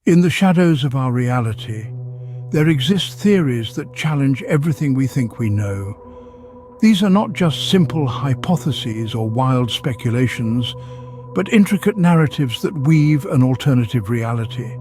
In the shadows of our reality, there exist theories that challenge everything we think we know. These are not just simple hypotheses or wild speculations, but intricate narratives that weave an alternative reality,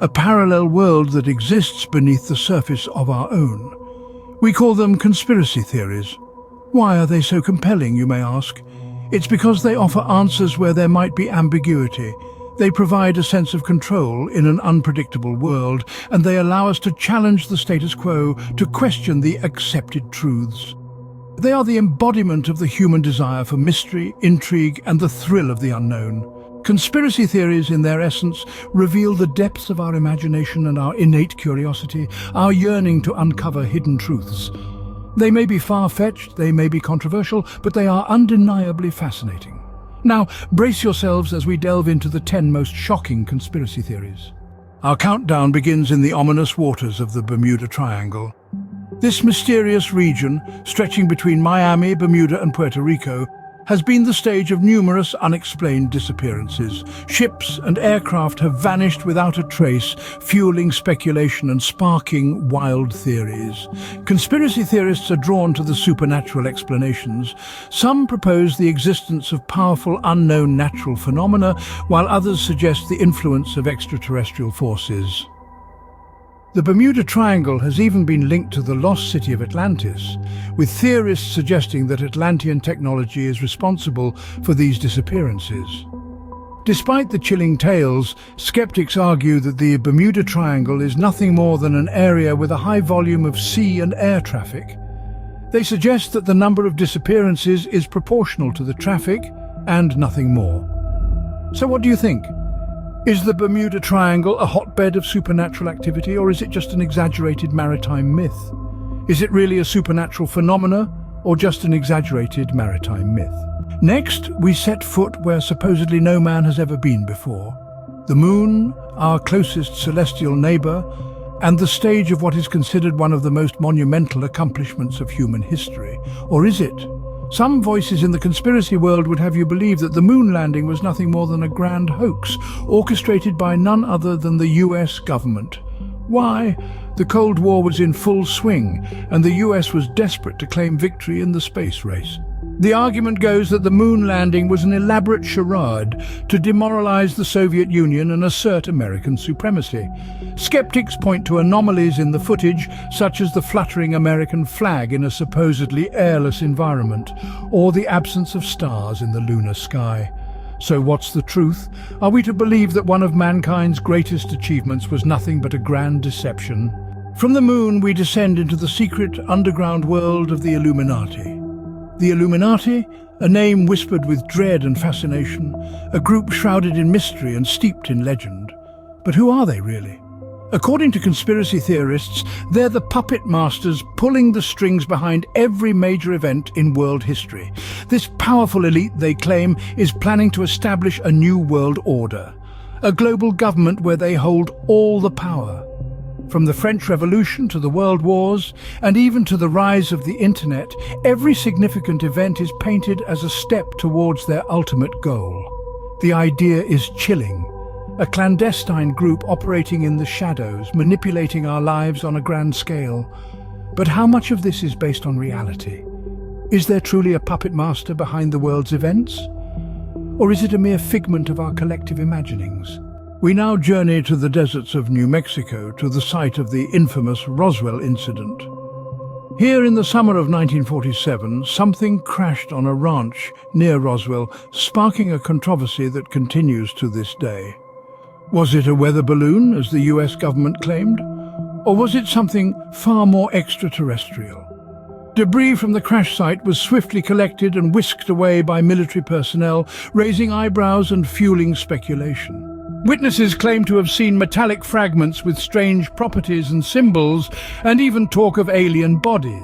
a parallel world that exists beneath the surface of our own. We call them conspiracy theories. Why are they so compelling, you may ask? It's because they offer answers where there might be ambiguity. They provide a sense of control in an unpredictable world, and they allow us to challenge the status quo, to question the accepted truths. They are the embodiment of the human desire for mystery, intrigue, and the thrill of the unknown. Conspiracy theories, in their essence, reveal the depths of our imagination and our innate curiosity, our yearning to uncover hidden truths. They may be far-fetched, they may be controversial, but they are undeniably fascinating. Now, brace yourselves as we delve into the 10 most shocking conspiracy theories. Our countdown begins in the ominous waters of the Bermuda Triangle. This mysterious region, stretching between Miami, Bermuda and Puerto Rico, has been the stage of numerous unexplained disappearances. Ships and aircraft have vanished without a trace, fueling speculation and sparking wild theories. Conspiracy theorists are drawn to the supernatural explanations. Some propose the existence of powerful unknown natural phenomena, while others suggest the influence of extraterrestrial forces. The Bermuda Triangle has even been linked to the lost city of Atlantis, with theorists suggesting that Atlantean technology is responsible for these disappearances. Despite the chilling tales, skeptics argue that the Bermuda Triangle is nothing more than an area with a high volume of sea and air traffic. They suggest that the number of disappearances is proportional to the traffic and nothing more. So what do you think? Is the Bermuda Triangle a hotbed of supernatural activity, or is it just an exaggerated maritime myth? Is it really a supernatural phenomena, or just an exaggerated maritime myth? Next, we set foot where supposedly no man has ever been before. The moon, our closest celestial neighbor, and the stage of what is considered one of the most monumental accomplishments of human history. Or is it? Some voices in the conspiracy world would have you believe that the moon landing was nothing more than a grand hoax, orchestrated by none other than the US government. Why? The Cold War was in full swing, and the US was desperate to claim victory in the space race. The argument goes that the moon landing was an elaborate charade to demoralize the Soviet Union and assert American supremacy. Skeptics point to anomalies in the footage, such as the fluttering American flag in a supposedly airless environment, or the absence of stars in the lunar sky. So what's the truth? Are we to believe that one of mankind's greatest achievements was nothing but a grand deception? From the moon, we descend into the secret underground world of the Illuminati. The Illuminati, a name whispered with dread and fascination, a group shrouded in mystery and steeped in legend. But who are they really? According to conspiracy theorists, they're the puppet masters pulling the strings behind every major event in world history. This powerful elite, they claim, is planning to establish a new world order, a global government where they hold all the power. From the French Revolution to the World Wars, and even to the rise of the Internet, every significant event is painted as a step towards their ultimate goal. The idea is chilling. A clandestine group operating in the shadows, manipulating our lives on a grand scale. But how much of this is based on reality? Is there truly a puppet master behind the world's events? Or is it a mere figment of our collective imaginings? We now journey to the deserts of New Mexico, to the site of the infamous Roswell incident. Here in the summer of 1947, something crashed on a ranch near Roswell, sparking a controversy that continues to this day. Was it a weather balloon, as the US government claimed? Or was it something far more extraterrestrial? Debris from the crash site was swiftly collected and whisked away by military personnel, raising eyebrows and fueling speculation. Witnesses claim to have seen metallic fragments with strange properties and symbols, and even talk of alien bodies.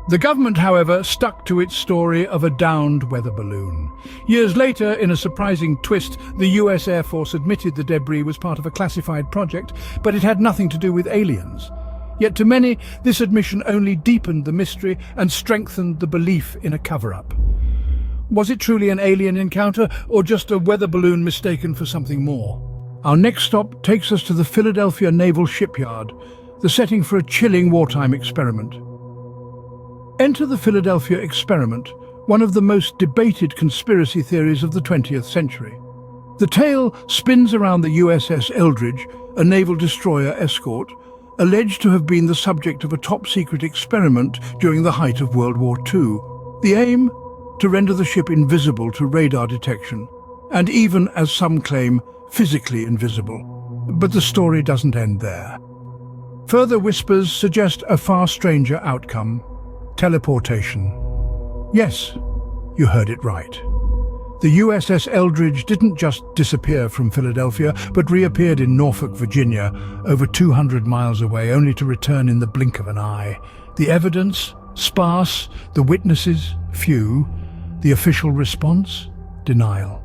The government, however, stuck to its story of a downed weather balloon. Years later, in a surprising twist, the US Air Force admitted the debris was part of a classified project, but it had nothing to do with aliens. Yet to many, this admission only deepened the mystery and strengthened the belief in a cover-up. Was it truly an alien encounter, or just a weather balloon mistaken for something more? Our next stop takes us to the Philadelphia Naval Shipyard, the setting for a chilling wartime experiment. Enter the Philadelphia experiment, one of the most debated conspiracy theories of the 20th century. The tale spins around the USS Eldridge, a naval destroyer escort, alleged to have been the subject of a top-secret experiment during the height of World War II. The aim? To render the ship invisible to radar detection, and even, as some claim, physically invisible. But the story doesn't end there. Further whispers suggest a far stranger outcome: teleportation. Yes, you heard it right. The USS Eldridge didn't just disappear from Philadelphia, but reappeared in Norfolk, Virginia, over 200 miles away, only to return in the blink of an eye. The evidence? Sparse. The witnesses? Few. The official response? Denial.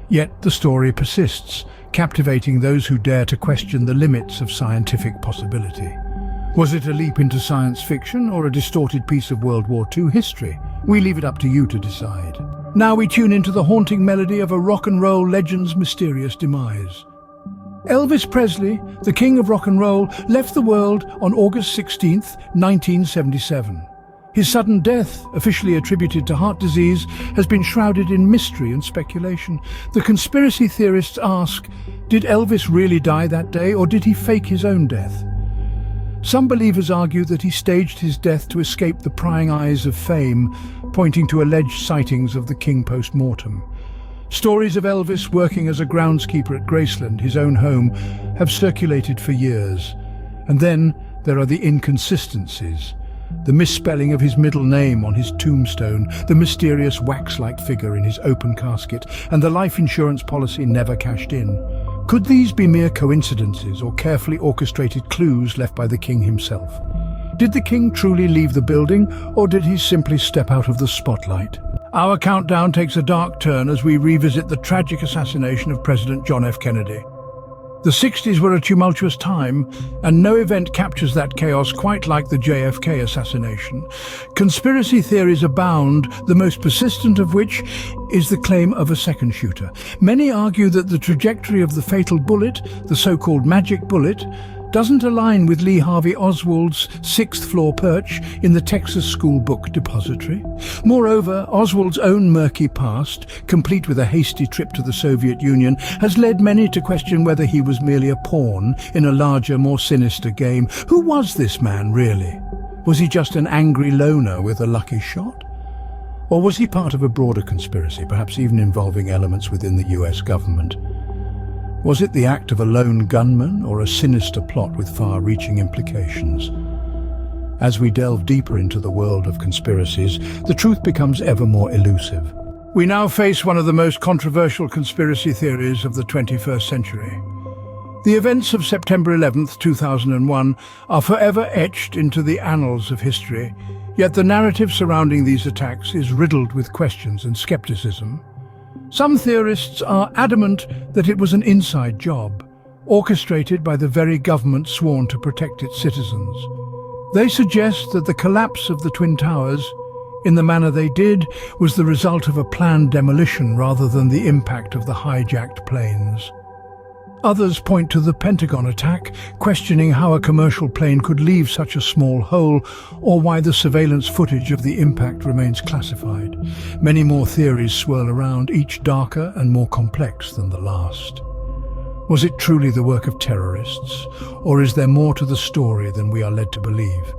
Yet the story persists, captivating those who dare to question the limits of scientific possibility. Was it a leap into science fiction or a distorted piece of World War II history? We leave it up to you to decide. Now we tune into the haunting melody of a rock and roll legend's mysterious demise. Elvis Presley, the king of rock and roll, left the world on August 16, 1977. His sudden death, officially attributed to heart disease, has been shrouded in mystery and speculation. The conspiracy theorists ask, did Elvis really die that day, or did he fake his own death? Some believers argue that he staged his death to escape the prying eyes of fame, pointing to alleged sightings of the king post-mortem. Stories of Elvis working as a groundskeeper at Graceland, his own home, have circulated for years. And then there are the inconsistencies. The misspelling of his middle name on his tombstone, the mysterious wax-like figure in his open casket, and the life insurance policy never cashed in. Could these be mere coincidences or carefully orchestrated clues left by the king himself? Did the king truly leave the building, or did he simply step out of the spotlight? Our countdown takes a dark turn as we revisit the tragic assassination of President John F. Kennedy. The 60s were a tumultuous time, and no event captures that chaos quite like the JFK assassination. Conspiracy theories abound, the most persistent of which is the claim of a second shooter. Many argue that the trajectory of the fatal bullet, the so-called magic bullet, doesn't align with Lee Harvey Oswald's sixth-floor perch in the Texas School Book Depository. Moreover, Oswald's own murky past, complete with a hasty trip to the Soviet Union, has led many to question whether he was merely a pawn in a larger, more sinister game. Who was this man, really? Was he just an angry loner with a lucky shot? Or was he part of a broader conspiracy, perhaps even involving elements within the US government? Was it the act of a lone gunman or a sinister plot with far-reaching implications? As we delve deeper into the world of conspiracies, the truth becomes ever more elusive. We now face one of the most controversial conspiracy theories of the 21st century. The events of September 11, 2001 are forever etched into the annals of history, yet the narrative surrounding these attacks is riddled with questions and skepticism. Some theorists are adamant that it was an inside job, orchestrated by the very government sworn to protect its citizens. They suggest that the collapse of the Twin Towers, in the manner they did, was the result of a planned demolition rather than the impact of the hijacked planes. Others point to the Pentagon attack, questioning how a commercial plane could leave such a small hole, or why the surveillance footage of the impact remains classified. Many more theories swirl around, each darker and more complex than the last. Was it truly the work of terrorists, or is there more to the story than we are led to believe?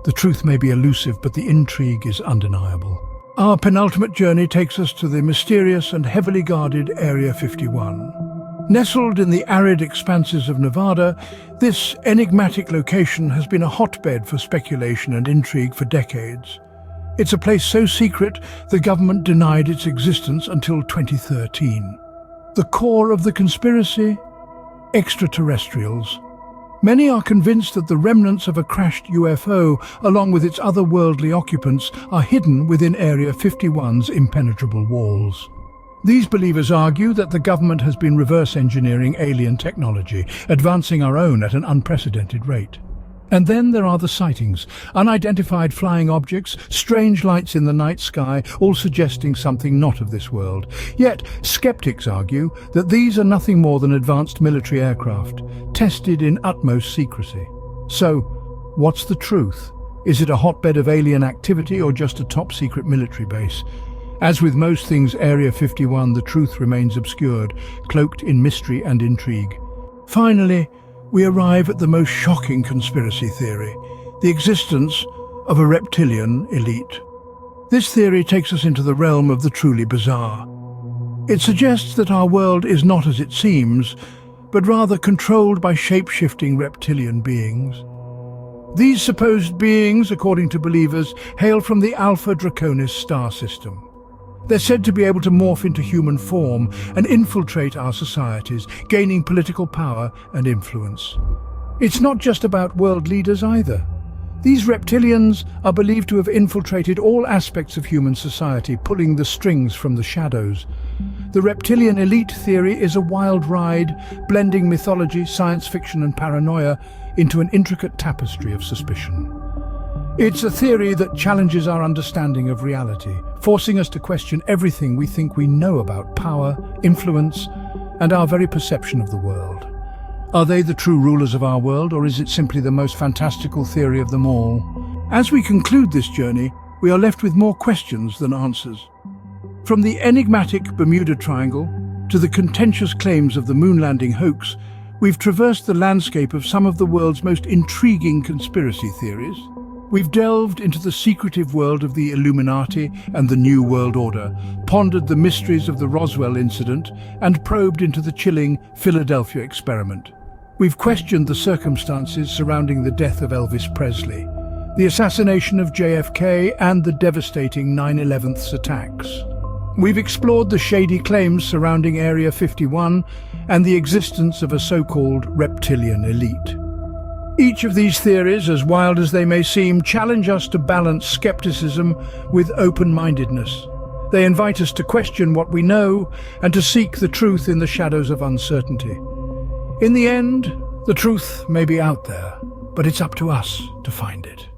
The truth may be elusive, but the intrigue is undeniable. Our penultimate journey takes us to the mysterious and heavily guarded Area 51. Nestled in the arid expanses of Nevada, this enigmatic location has been a hotbed for speculation and intrigue for decades. It's a place so secret the government denied its existence until 2013. The core of the conspiracy? Extraterrestrials. Many are convinced that the remnants of a crashed UFO, along with its otherworldly occupants, are hidden within Area 51's impenetrable walls. These believers argue that the government has been reverse engineering alien technology, advancing our own at an unprecedented rate. And then there are the sightings, unidentified flying objects, strange lights in the night sky, all suggesting something not of this world. Yet, skeptics argue that these are nothing more than advanced military aircraft, tested in utmost secrecy. So, what's the truth? Is it a hotbed of alien activity or just a top-secret military base? As with most things Area 51, the truth remains obscured, cloaked in mystery and intrigue. Finally, we arrive at the most shocking conspiracy theory, the existence of a reptilian elite. This theory takes us into the realm of the truly bizarre. It suggests that our world is not as it seems, but rather controlled by shape-shifting reptilian beings. These supposed beings, according to believers, hail from the Alpha Draconis star system. They're said to be able to morph into human form and infiltrate our societies, gaining political power and influence. It's not just about world leaders either. These reptilians are believed to have infiltrated all aspects of human society, pulling the strings from the shadows. The Reptilian Elite theory is a wild ride, blending mythology, science fiction and paranoia into an intricate tapestry of suspicion. It's a theory that challenges our understanding of reality, forcing us to question everything we think we know about power, influence, and our very perception of the world. Are they the true rulers of our world, or is it simply the most fantastical theory of them all? As we conclude this journey, we are left with more questions than answers. From the enigmatic Bermuda Triangle to the contentious claims of the moon landing hoax, we've traversed the landscape of some of the world's most intriguing conspiracy theories. We've delved into the secretive world of the Illuminati and the New World Order, pondered the mysteries of the Roswell incident, and probed into the chilling Philadelphia experiment. We've questioned the circumstances surrounding the death of Elvis Presley, the assassination of JFK, and the devastating 9/11 attacks. We've explored the shady claims surrounding Area 51 and the existence of a so-called reptilian elite. Each of these theories, as wild as they may seem, challenge us to balance skepticism with open-mindedness. They invite us to question what we know and to seek the truth in the shadows of uncertainty. In the end, the truth may be out there, but it's up to us to find it.